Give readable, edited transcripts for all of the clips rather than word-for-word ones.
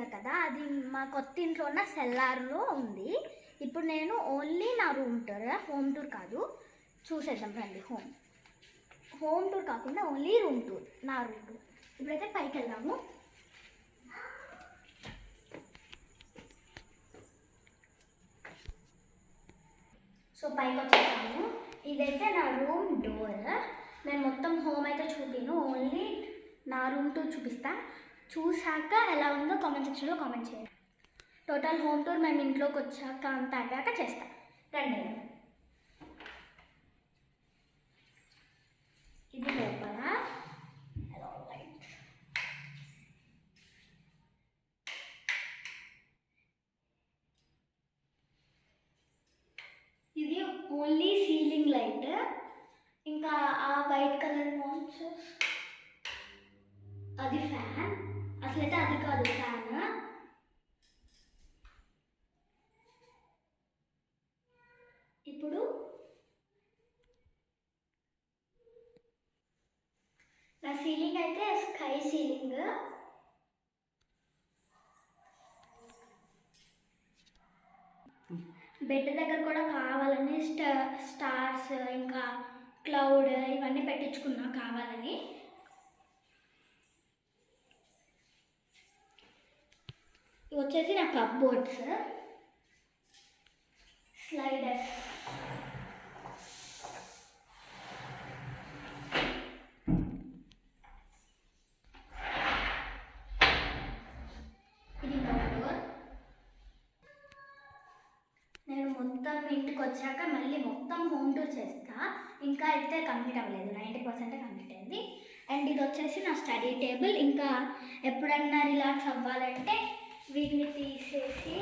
చూపించా కదా, అది మా కొత్త ఇంట్లో ఉన్న సెల్లార్లో ఉంది. ఇప్పుడు నేను ఓన్లీ నా రూమ్ టూర్, హోమ్ టూర్ కాదు, చూసేద్దాం రండి. హోమ్ టూర్ కాకుండా ఓన్లీ రూమ్ టూర్, నా రూమ్ టూర్. ఇప్పుడైతే పైకి వెళ్దాము. సో పైకి వచ్చేసాము. ఇదైతే నా రూమ్ డోర్. నేను మొత్తం హోమ్ అయితే చూపిను, ఓన్లీ నా రూమ్ టూర్ చూపిస్తా. చూసాక ఎలా ఉందో కామెంట్ సెక్షన్లో కామెంట్ చేయండి. టోటల్ హోమ్ టూర్ మేము ఇంట్లోకి వచ్చాక అంతా అయ్యాక చేస్తాం. రండి. ఇది లోపల ఇది ఓన్లీ సీలింగ్ లైట్. ఇంకా ఆ వైట్ కలర్ వాచ్ అది ఫ్యాన్. అసలైతే అది కాదు ఫ్యాన్. ఇప్పుడు నా సీలింగ్ అయితే స్కై సీలింగ్. బెడ్ దగ్గర కూడా కావాలని స్టార్స్ ఇంకా క్లౌడ్ ఇవన్నీ పెట్టించుకున్నా కావాలని. ఇవి వచ్చేసి నా కప్బోర్డ్స్, స్లైడర్స్. ఇది డోర్. నేను మొత్తం ఇంటికి వచ్చాక మళ్ళీ మొత్తం హోమ్ టూర్ చేస్తా. ఇంకా అయితే కంప్లీట్ అవ్వలేదు, 90% కంప్లీట్ అయింది. అండ్ ఇది వచ్చేసి నా స్టడీ టేబుల్. ఇంకా ఎప్పుడన్నా రిలాక్స్ అవ్వాలంటే వీటిని తీసేసి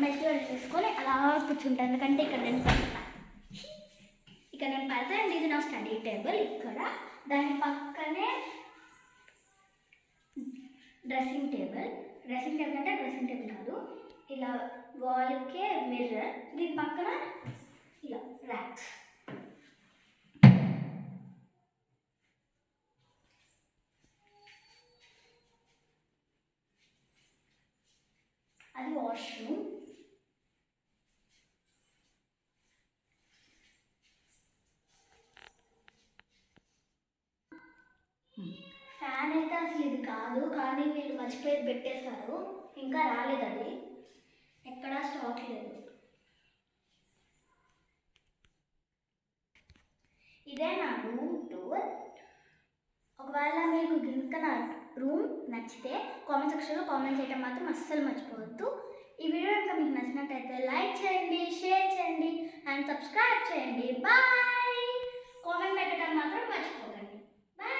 మెజర్ చేసుకొని అలా కూర్చుంటాను. ఎందుకంటే ఇక్కడ నేను పడతా. అండ్ ఇది నా స్టడీ టేబుల్. ఇక్కడ దాని పక్కనే డ్రెస్సింగ్ టేబుల్ అంటే డ్రెస్సింగ్ టేబుల్ కాదు, ఇలా వాల్కే మిర్రర్. దీని పక్కన ఇలా ర్యాక్స్. అది వాష్రూమ్. ఫ్యాన్ అయితే అసలు ఇది కాదు, కానీ వీళ్ళు మర్చిపోయి పెట్టేశారు, ఇంకా రాలేదు. అది ఎక్కడా స్టాక్ లేదు. ఇదే నా రూమ్ టూర్. ఒకవేళ మీకు ఇంకా నా రూమ్ నచ్చితే కామెంట్ సెక్షన్లో కామెంట్ చేయడం మాత్రం అస్సలు మర్చిపోవద్దు. ఈ వీడియో కనుక మీకు నచ్చినట్టయితే లైక్ చేయండి, షేర్ చేయండి అండ్ సబ్స్క్రైబ్ చేయండి. బాయ్. కామెంట్ పెట్టడం మాత్రం మర్చిపోవద్దు.